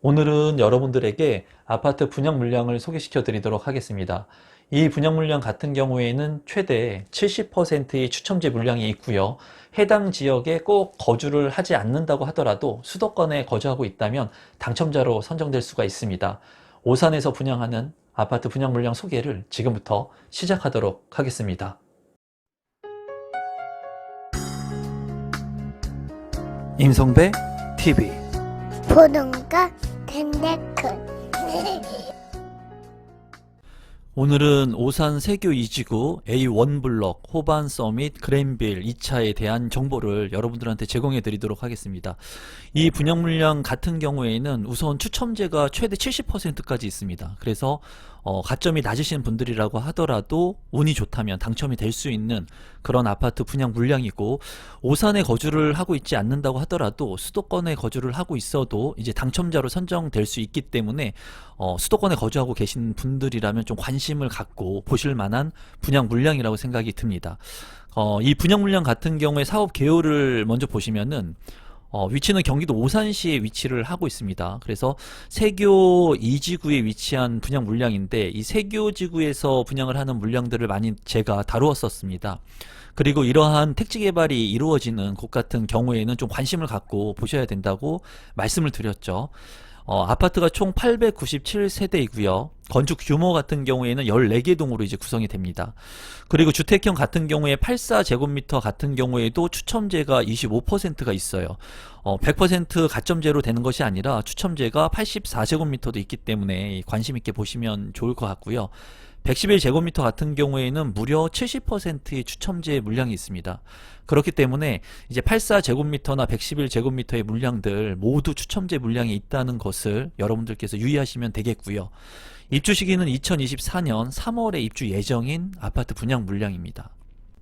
오늘은 여러분들에게 아파트 분양 물량을 소개시켜 드리도록 하겠습니다. 이 분양 물량 같은 경우에는 최대 70%의 추첨제 물량이 있고요. 해당 지역에 꼭 거주를 하지 않는다고 하더라도 수도권에 거주하고 있다면 당첨자로 선정될 수가 있습니다. 오산에서 분양하는 아파트 분양 물량 소개를 지금부터 시작하도록 하겠습니다. 임성배 TV 보동과 텐데큰 오늘은 오산 세교 2지구 A1 블록, 호반 서밋, 그랜빌 2차에 대한 정보를 여러분들한테 제공해 드리도록 하겠습니다. 이 분양 물량 같은 경우에는 우선 추첨제가 최대 70%까지 있습니다. 그래서 가점이 낮으신 분들이라고 하더라도 운이 좋다면 당첨이 될 수 있는 그런 아파트 분양 물량이고, 오산에 거주를 하고 있지 않는다고 하더라도 수도권에 거주를 하고 있어도 이제 당첨자로 선정될 수 있기 때문에 수도권에 거주하고 계신 분들이라면 좀 관심을 갖고 보실 만한 분양 물량이라고 생각이 듭니다. 이 분양 물량 같은 경우에 사업 개요를 먼저 보시면은 위치는 경기도 오산시에 위치를 하고 있습니다. 그래서 세교 2지구에 위치한 분양 물량인데, 이 세교 지구에서 분양을 하는 물량들을 많이 제가 다루었었습니다. 그리고 이러한 택지 개발이 이루어지는 곳 같은 경우에는 좀 관심을 갖고 보셔야 된다고 말씀을 드렸죠. 아파트가 총 897세대이고요. 건축 규모 같은 경우에는 14개 동으로 이제 구성이 됩니다. 그리고 주택형 같은 경우에 84제곱미터 같은 경우에도 추첨제가 25%가 있어요. 100% 가점제로 되는 것이 아니라 추첨제가 84제곱미터도 있기 때문에 관심 있게 보시면 좋을 것 같고요. 111제곱미터 같은 경우에는 무려 70%의 추첨제 물량이 있습니다. 그렇기 때문에 이제 84제곱미터나 111제곱미터의 물량들 모두 추첨제 물량이 있다는 것을 여러분들께서 유의하시면 되겠고요. 입주 시기는 2024년 3월에 입주 예정인 아파트 분양 물량입니다.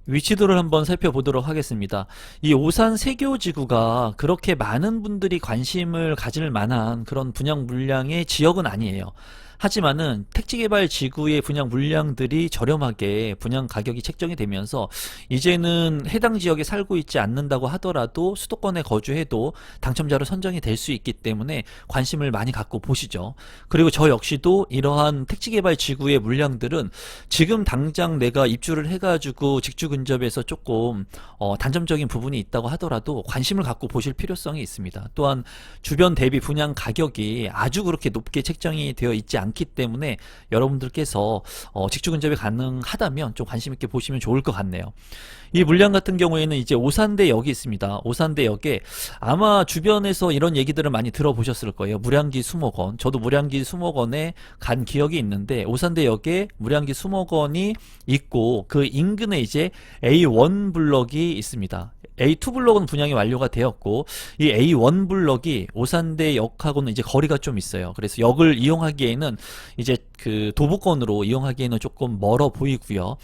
위치도를 한번 살펴보도록 하겠습니다. 이 오산 세교지구가 그렇게 많은 분들이 관심을 가질 만한 그런 분양 물량의 지역은 아니에요. 하지만은 택지개발 지구의 분양 물량들이 저렴하게 분양 가격이 책정이 되면서 이제는 해당 지역에 살고 있지 않는다고 하더라도 수도권에 거주해도 당첨자로 선정이 될 수 있기 때문에 관심을 많이 갖고 보시죠. 그리고 저 역시도 이러한 택지개발 지구의 물량들은 지금 당장 내가 입주를 해가지고 직주 근접에서 조금 단점적인 부분이 있다고 하더라도 관심을 갖고 보실 필요성이 있습니다. 또한 주변 대비 분양 가격이 아주 그렇게 높게 책정이 되어 있지 않기 때문에 여러분들께서 직주 근접이 가능하다면 좀 관심 있게 보시면 좋을 것 같네요. 이 물량 같은 경우에는 이제 오산대역이 있습니다. 오산대역에 아마 주변에서 이런 얘기들을 많이 들어보셨을 거예요. 무량기 수목원. 저도 무량기 수목원에 간 기억이 있는데, 오산대역에 무량기 수목원이 있고 그 인근에 이제 A1 블럭이 있습니다. A2 블럭은 분양이 완료가 되었고, 이 A1 블럭이 오산대역하고는 이제 거리가 좀 있어요. 그래서 역을 이용하기에는 이제 그 도보권으로 이용하기에는 조금 멀어 보이고요.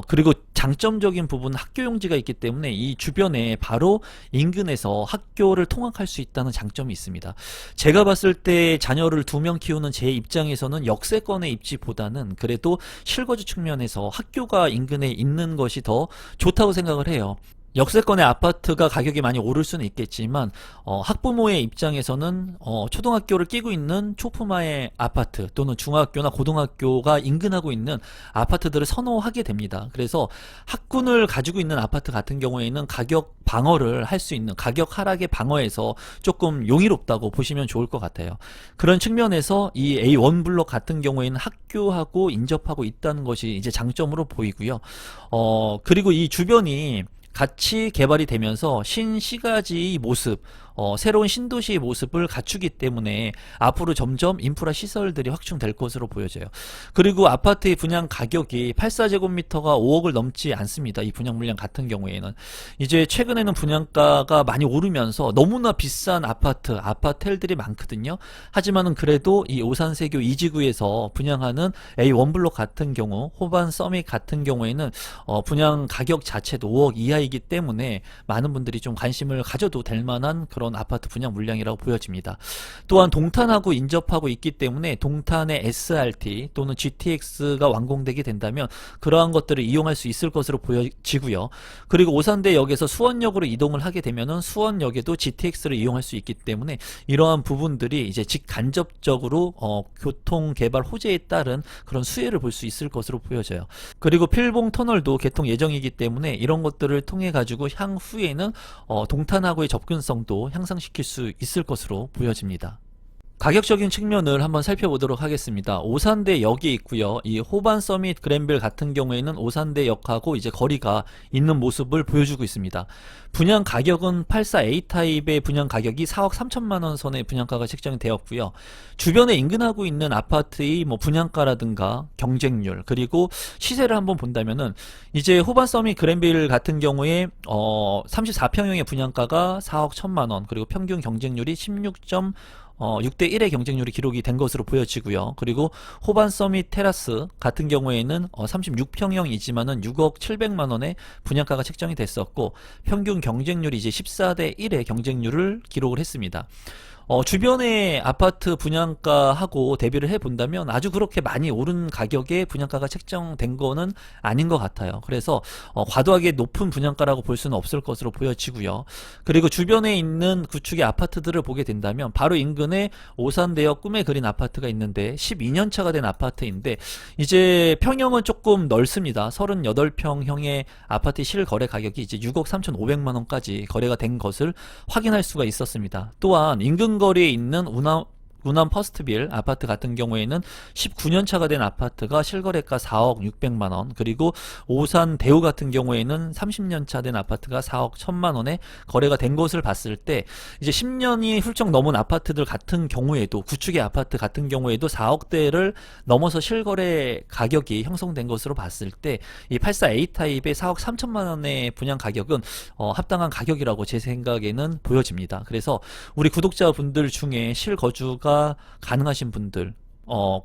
그리고 장점적인 부분은 학교 용지가 있기 때문에 이 주변에 바로 인근에서 학교를 통학할 수 있다는 장점이 있습니다. 제가 봤을 때 자녀를 2명 키우는 제 입장에서는 역세권의 입지보다는 그래도 실거주 측면에서 학교가 인근에 있는 것이 더 좋다고 생각을 해요. 역세권의 아파트가 가격이 많이 오를 수는 있겠지만 학부모의 입장에서는 초등학교를 끼고 있는 초품화의 아파트 또는 중학교나 고등학교가 인근하고 있는 아파트들을 선호하게 됩니다. 그래서 학군을 가지고 있는 아파트 같은 경우에는 가격 방어를 할 수 있는, 가격 하락의 방어에서 조금 용이롭다고 보시면 좋을 것 같아요. 그런 측면에서 이 A1 블록 같은 경우에는 학교하고 인접하고 있다는 것이 이제 장점으로 보이고요. 그리고 이 주변이 같이 개발이 되면서 신시가지의 모습, 새로운 신도시의 모습을 갖추기 때문에 앞으로 점점 인프라 시설들이 확충될 것으로 보여져요. 그리고 아파트의 분양 가격이 84제곱미터가 5억을 넘지 않습니다. 이 분양 물량 같은 경우에는 이제 최근에는 분양가가 많이 오르면서 너무나 비싼 아파텔들이 많거든요. 하지만은 그래도 이 오산세교 2지구에서 분양하는 A1 블록 같은 경우, 호반 서밋 같은 경우에는 분양 가격 자체도 5억 이하이기 때문에 많은 분들이 좀 관심을 가져도 될 만한 그런 그런 아파트 분양 물량이라고 보여집니다. 또한 동탄하고 인접하고 있기 때문에 동탄의 SRT 또는 GTX가 완공되게 된다면 그러한 것들을 이용할 수 있을 것으로 보여지고요. 그리고 오산대역에서 수원역으로 이동을 하게 되면은 수원역에도 GTX를 이용할 수 있기 때문에 이러한 부분들이 이제 직간접적으로 교통 개발 호재에 따른 그런 수혜를 볼 수 있을 것으로 보여져요. 그리고 필봉 터널도 개통 예정이기 때문에 이런 것들을 통해 가지고 향후에는 동탄하고의 접근성도 향상시킬 수 있을 것으로 보여집니다. 가격적인 측면을 한번 살펴보도록 하겠습니다. 오산대역이 있고요. 이 호반 서밋 그랜빌 같은 경우에는 오산대역하고 이제 거리가 있는 모습을 보여주고 있습니다. 분양 가격은 84A 타입의 분양 가격이 4억 3천만 원 선의 분양가가 책정이 되었고요. 주변에 인근하고 있는 아파트의 뭐 분양가라든가 경쟁률 그리고 시세를 한번 본다면은 이제 호반 서밋 그랜빌 같은 경우에 34평형의 분양가가 4억 1천만 원 그리고 평균 경쟁률이 6대 1의 경쟁률이 기록이 된 것으로 보여지고요. 그리고 호반 서밋 테라스 같은 경우에는 36평형이지만은 6억 7백만 원의 분양가가 책정이 됐었고 평균 경쟁률이 이제 14대 1의 경쟁률을 기록을 했습니다. 주변의 아파트 분양가하고 대비를 해본다면 아주 그렇게 많이 오른 가격에 분양가가 책정된 거는 아닌 것 같아요. 그래서 과도하게 높은 분양가라고 볼 수는 없을 것으로 보여지고요. 그리고 주변에 있는 구축의 아파트들을 보게 된다면 바로 인근에 오산대역 꿈에 그린 아파트가 있는데 12년 차가 된 아파트인데 이제 평형은 조금 넓습니다. 38평형의 아파트 실거래 가격이 이제 6억 3,500만 원까지 거래가 된 것을 확인할 수가 있었습니다. 또한 인근 거리에 있는 운암 퍼스트빌 아파트 같은 경우에는 19년 차가 된 아파트가 실거래가 4억 6백만 원 그리고 오산 대우 같은 경우에는 30년 차 된 아파트가 4억 1천만 원에 거래가 된 것을 봤을 때 이제 10년이 훌쩍 넘은 아파트들 같은 경우에도 구축의 아파트 같은 경우에도 4억대를 넘어서 실거래 가격이 형성된 것으로 봤을 때 이 84A 타입의 4억 3천만 원의 분양 가격은 합당한 가격이라고 제 생각에는 보여집니다. 그래서 우리 구독자분들 중에 실거주가 가능하신 분들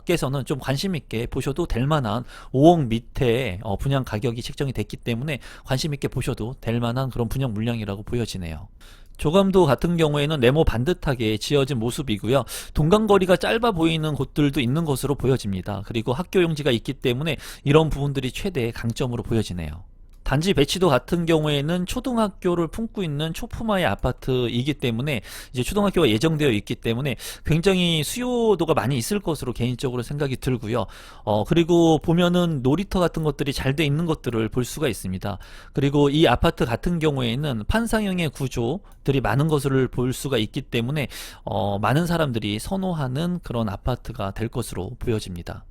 께서는 좀 관심 있게 보셔도 될 만한 5억 밑에 분양 가격이 책정이 됐기 때문에 관심 있게 보셔도 될 만한 그런 분양 물량이라고 보여지네요. 조감도 같은 경우에는 네모 반듯하게 지어진 모습이고요. 동간거리가 짧아 보이는 곳들도 있는 것으로 보여집니다. 그리고 학교 용지가 있기 때문에 이런 부분들이 최대의 강점으로 보여지네요. 단지 배치도 같은 경우에는 초등학교를 품고 있는 초품화의 아파트이기 때문에 이제 초등학교가 예정되어 있기 때문에 굉장히 수요도가 많이 있을 것으로 개인적으로 생각이 들고요. 그리고 보면은 놀이터 같은 것들이 잘 돼 있는 것들을 볼 수가 있습니다. 그리고 이 아파트 같은 경우에는 판상형의 구조들이 많은 것을 볼 수가 있기 때문에 많은 사람들이 선호하는 그런 아파트가 될 것으로 보여집니다.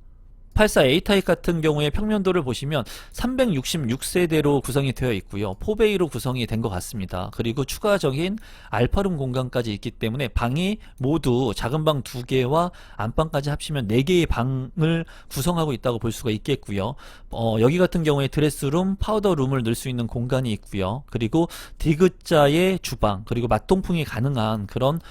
84A 타입 같은 경우에 평면도를 보시면 366세대로 구성이 되어 있고요. 4베이로 구성이 된 것 같습니다. 그리고 추가적인 알파룸 공간까지 있기 때문에 방이 모두 작은 방 2개와 안방까지 합치면 4개의 방을 구성하고 있다고 볼 수가 있겠고요. 여기 같은 경우에 드레스룸, 파우더룸을 넣을 수 있는 공간이 있고요. 그리고 디귿자의 주방, 그리고 맞동풍이 가능한 그런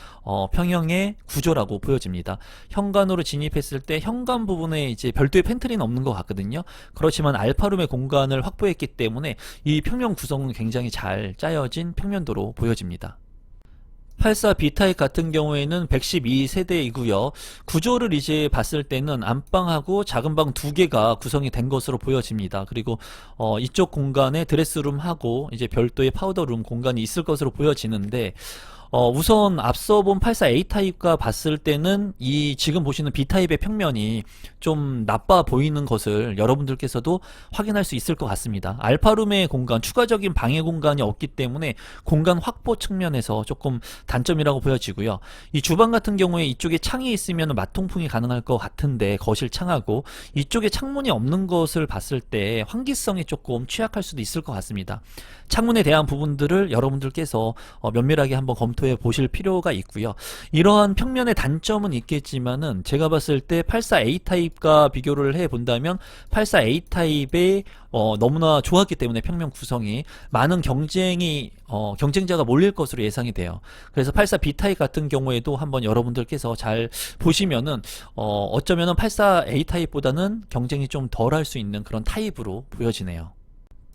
평형의 구조라고 보여집니다. 현관으로 진입했을 때 현관 부분에 이제 별도의 팬트리는 없는 것 같거든요. 그렇지만 알파룸의 공간을 확보했기 때문에 이 평면 구성은 굉장히 잘 짜여진 평면도로 보여집니다. 84B 타입 같은 경우에는 112세대이고요. 구조를 이제 봤을 때는 안방하고 작은 방 2개가 구성이 된 것으로 보여집니다. 그리고 이쪽 공간에 드레스룸하고 이제 별도의 파우더룸 공간이 있을 것으로 보여지는데 우선 앞서 본 84A 타입과 봤을 때는 이 지금 보시는 B 타입의 평면이 좀 나빠 보이는 것을 여러분들께서도 확인할 수 있을 것 같습니다. 알파룸의 공간, 추가적인 방해 공간이 없기 때문에 공간 확보 측면에서 조금 단점이라고 보여지고요. 이 주방 같은 경우에 이쪽에 창이 있으면 맞통풍이 가능할 것 같은데 거실 창하고 이쪽에 창문이 없는 것을 봤을 때 환기성이 조금 취약할 수도 있을 것 같습니다. 창문에 대한 부분들을 여러분들께서 면밀하게 한번 검토해 보실 필요가 있고요. 이러한 평면의 단점은 있겠지만은 제가 봤을 때 84A 타입과 비교를 해 본다면 84A 타입의 너무나 좋았기 때문에 평면 구성이 많은 경쟁자가 몰릴 것으로 예상이 돼요. 그래서 84B 타입 같은 경우에도 한번 여러분들께서 잘 보시면은 어쩌면은 84A 타입보다는 경쟁이 좀 덜 할 수 있는 그런 타입으로 보여지네요.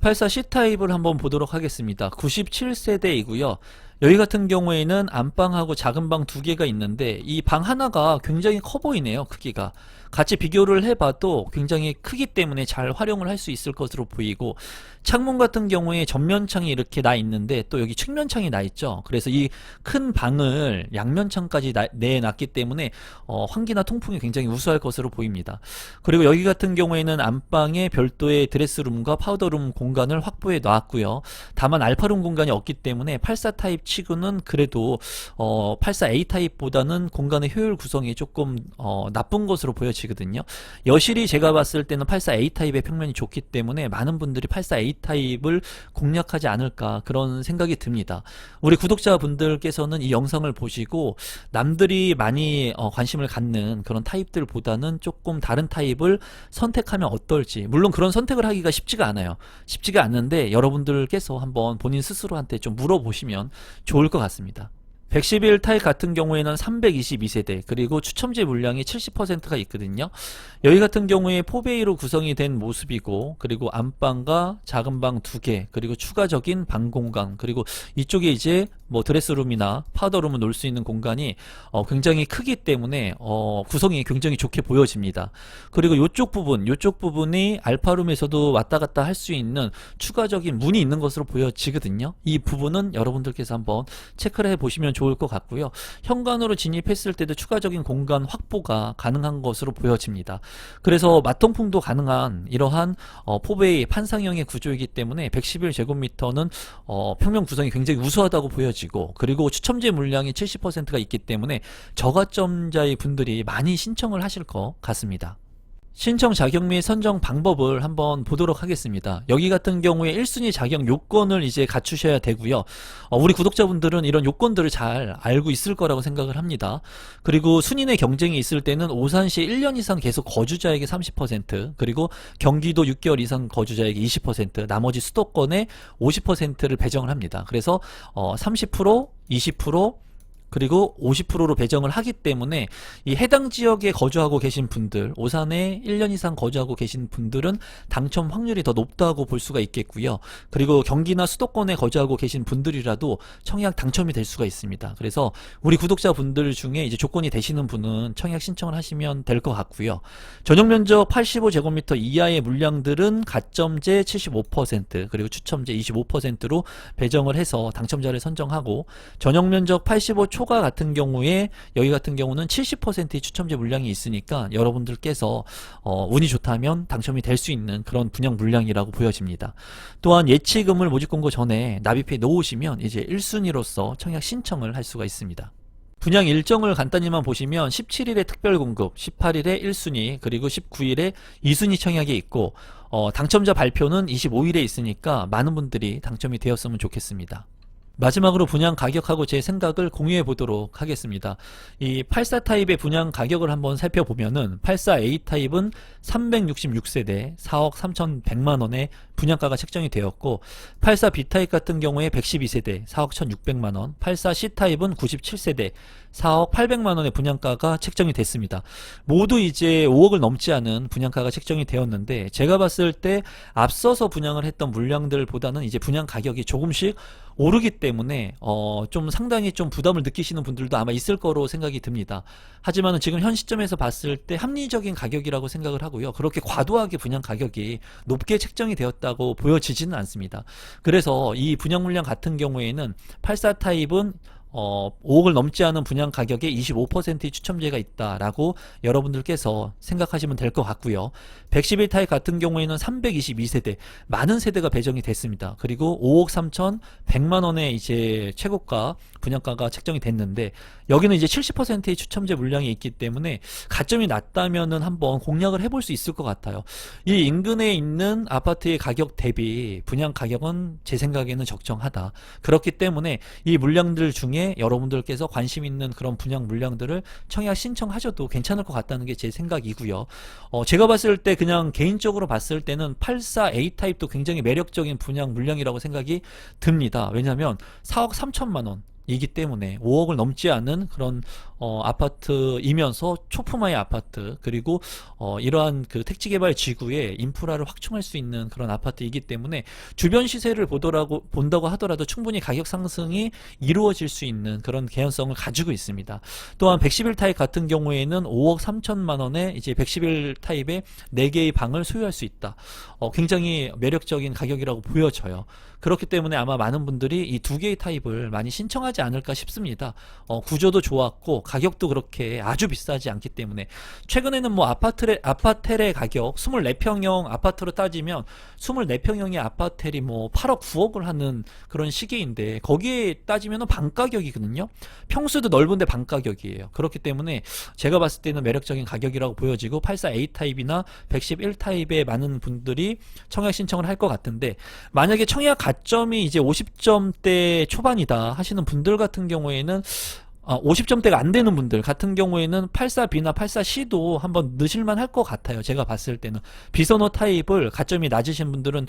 84C 타입을 한번 보도록 하겠습니다. 97세대이고요. 여기 같은 경우에는 안방하고 작은 방 두 개가 있는데 이 방 하나가 굉장히 커 보이네요. 크기가. 같이 비교를 해봐도 굉장히 크기 때문에 잘 활용을 할 수 있을 것으로 보이고, 창문 같은 경우에 전면창이 이렇게 나 있는데 또 여기 측면창이 나 있죠. 그래서 이 큰 방을 양면창까지 내놨기 때문에 환기나 통풍이 굉장히 우수할 것으로 보입니다. 그리고 여기 같은 경우에는 안방에 별도의 드레스룸과 파우더룸 공간을 확보해 놨고요. 다만 알파룸 공간이 없기 때문에 84 타입 치고는 그래도 84A 타입보다는 공간의 효율 구성이 조금 나쁜 것으로 보여지거든요. 여실히 제가 봤을 때는 84A 타입의 평면이 좋기 때문에 많은 분들이 84A 타입을 공략하지 않을까 그런 생각이 듭니다. 우리 구독자분들께서는 이 영상을 보시고 남들이 많이 관심을 갖는 그런 타입들보다는 조금 다른 타입을 선택하면 어떨지, 물론 그런 선택을 하기가 쉽지가 않아요. 쉽지가 않는데 여러분들께서 한번 본인 스스로한테 좀 물어보시면 좋을 것 같습니다. 111 타입 같은 경우에는 322세대, 그리고 추첨제 물량이 70%가 있거든요. 여기 같은 경우에 4베이로 구성이 된 모습이고, 그리고 안방과 작은 방 2개, 그리고 추가적인 방 공간, 그리고 이쪽에 이제 뭐 드레스룸이나 파우더룸을 놓을 수 있는 공간이 굉장히 크기 때문에 구성이 굉장히 좋게 보여집니다. 그리고 이쪽 부분이 알파룸에서도 왔다 갔다 할 수 있는 추가적인 문이 있는 것으로 보여지거든요. 이 부분은 여러분들께서 한번 체크를 해보시면 좋을 것 같고요. 현관으로 진입했을 때도 추가적인 공간 확보가 가능한 것으로 보여집니다. 그래서 마통풍도 가능한 이러한 4베이 판상형의 구조이기 때문에 111제곱미터는 평면 구성이 굉장히 우수하다고 보여지고, 그리고 추첨제 물량이 70%가 있기 때문에 저가점자의 분들이 많이 신청을 하실 것 같습니다. 신청 자격 및 선정 방법을 한번 보도록 하겠습니다. 여기 같은 경우에 1순위 자격 요건을 이제 갖추셔야 되고요. 우리 구독자분들은 이런 요건들을 잘 알고 있을 거라고 생각을 합니다. 그리고 순위 내 경쟁이 있을 때는 오산시에 1년 이상 계속 거주자에게 30%, 그리고 경기도 6개월 이상 거주자에게 20%, 나머지 수도권에 50%를 배정을 합니다. 그래서 30%, 20%, 그리고 50%로 배정을 하기 때문에 이 해당 지역에 거주하고 계신 분들, 오산에 1년 이상 거주하고 계신 분들은 당첨 확률이 더 높다고 볼 수가 있겠고요. 그리고 경기나 수도권에 거주하고 계신 분들이라도 청약 당첨이 될 수가 있습니다. 그래서 우리 구독자분들 중에 이제 조건이 되시는 분은 청약 신청을 하시면 될 것 같고요. 전용 면적 85제곱미터 이하의 물량들은 가점제 75%, 그리고 추첨제 25%로 배정을 해서 당첨자를 선정하고, 전용 면적 85 초과 같은 경우에 여기 같은 경우는 70%의 추첨제 물량이 있으니까 여러분들께서 운이 좋다면 당첨이 될 수 있는 그런 분양 물량이라고 보여집니다. 또한 예치금을 모집 공고 전에 납입해 놓으시면 이제 1순위로서 청약 신청을 할 수가 있습니다. 분양 일정을 간단히만 보시면 17일에 특별공급, 18일에 1순위, 그리고 19일에 2순위 청약이 있고, 당첨자 발표는 25일에 있으니까 많은 분들이 당첨이 되었으면 좋겠습니다. 마지막으로 분양 가격하고 제 생각을 공유해 보도록 하겠습니다. 이 84 타입의 분양 가격을 한번 살펴보면은 84A 타입은 366세대 4억 3,100만원에 분양가가 책정이 되었고, 84B 타입 같은 경우에 112세대 4억 1,600만원, 84C 타입은 97세대 4억 800만원의 분양가가 책정이 됐습니다. 모두 이제 5억을 넘지 않은 분양가가 책정이 되었는데, 제가 봤을 때 앞서서 분양을 했던 물량들보다는 이제 분양 가격이 조금씩 오르기 때문에 좀 상당히 좀 부담을 느끼시는 분들도 아마 있을 거로 생각이 듭니다. 하지만 지금 현 시점에서 봤을 때 합리적인 가격이라고 생각을 하고요. 그렇게 과도하게 분양 가격이 높게 책정이 되었다고 보여지지는 않습니다. 그래서 이 분양 물량 같은 경우에는 84 타입은 5억을 넘지 않은 분양 가격에 25%의 추첨제가 있다라고 여러분들께서 생각하시면 될 것 같고요. 111 타입 같은 경우에는 322세대, 많은 세대가 배정이 됐습니다. 그리고 5억 3,100만원의 이제 최고가 분양가가 책정이 됐는데, 여기는 이제 70%의 추첨제 물량이 있기 때문에 가점이 낮다면은 한번 공략을 해볼 수 있을 것 같아요. 이 인근에 있는 아파트의 가격 대비 분양 가격은 제 생각에는 적정하다. 그렇기 때문에 이 물량들 중에 여러분들께서 관심 있는 그런 분양 물량들을 청약 신청하셔도 괜찮을 것 같다는 게 제 생각이고요. 제가 봤을 때 그냥 개인적으로 봤을 때는 84A 타입도 굉장히 매력적인 분양 물량이라고 생각이 듭니다. 왜냐하면 4억 3천만 원 이기 때문에 5억을 넘지 않은 그런 아파트이면서 초품화의 아파트, 그리고 이러한 그 택지개발 지구에 인프라를 확충할 수 있는 그런 아파트이기 때문에 주변 시세를 본다고 하더라도 충분히 가격 상승이 이루어질 수 있는 그런 개연성을 가지고 있습니다. 또한 111 타입 같은 경우에는 5억 3천만 원에 이제 111 타입의 4개의 방을 소유할 수 있다. 굉장히 매력적인 가격이라고 보여져요. 그렇기 때문에 아마 많은 분들이 이 2개의 타입을 많이 신청하지 않을까 싶습니다. 구조도 좋았고 가격도 그렇게 아주 비싸지 않기 때문에 최근에는 뭐 아파텔의 가격 24평형 아파트로 따지면 24평형의 아파텔이 뭐 8억 9억을 하는 그런 시기인데 거기에 따지면 방 가격이거든요. 평수도 넓은데 방 가격이에요. 그렇기 때문에 제가 봤을 때는 매력적인 가격이라고 보여지고 84A 타입이나 111 타입의 많은 분들이 청약 신청을 할 것 같은데, 만약에 청약 가점이 이제 50점대 초반이다 하시는 분들 같은 경우에는 50점대가 안 되는 분들 같은 경우에는 84B나 84C도 한번 넣으실만 할 것 같아요. 제가 봤을 때는 비선호 타입을 가점이 낮으신 분들은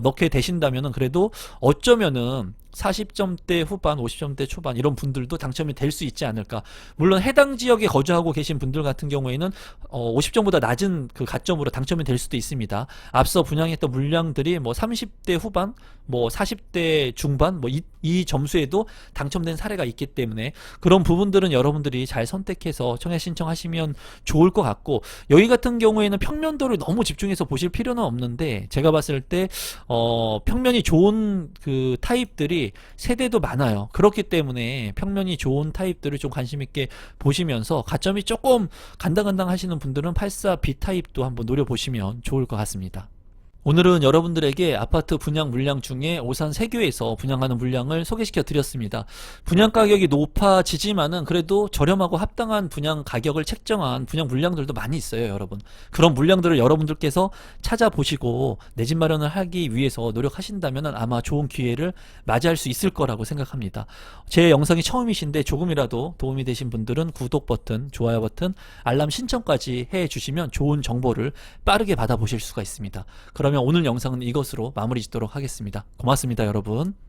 넣게 되신다면은 그래도 어쩌면은 40점대 후반, 50점대 초반 이런 분들도 당첨이 될 수 있지 않을까. 물론 해당 지역에 거주하고 계신 분들 같은 경우에는 50점보다 낮은 그 가점으로 당첨이 될 수도 있습니다. 앞서 분양했던 물량들이 뭐 30대 후반, 뭐 40대 중반, 뭐 이 점수에도 당첨된 사례가 있기 때문에 그런 부분들은 여러분들이 잘 선택해서 청약 신청하시면 좋을 것 같고, 여기 같은 경우에는 평면도를 너무 집중해서 보실 필요는 없는데 제가 봤을 때 평면이 좋은 그 타입들이 세대도 많아요. 그렇기 때문에 평면이 좋은 타입들을 좀 관심 있게 보시면서 가점이 조금 간당간당 하시는 분들은 84B 타입도 한번 노려보시면 좋을 것 같습니다. 오늘은 여러분들에게 아파트 분양 물량 중에 오산 세교에서 분양하는 물량을 소개시켜 드렸습니다. 분양 가격이 높아지지만은 그래도 저렴하고 합당한 분양 가격을 책정한 분양 물량들도 많이 있어요, 여러분. 그런 물량들을 여러분들께서 찾아보시고 내 집 마련을 하기 위해서 노력하신다면은 아마 좋은 기회를 맞이할 수 있을 거라고 생각합니다. 제 영상이 처음이신데 조금이라도 도움이 되신 분들은 구독 버튼, 좋아요 버튼, 알람 신청까지 해 주시면 좋은 정보를 빠르게 받아보실 수가 있습니다. 그러면 오늘 영상은 이것으로 마무리 짓도록 하겠습니다. 고맙습니다, 여러분.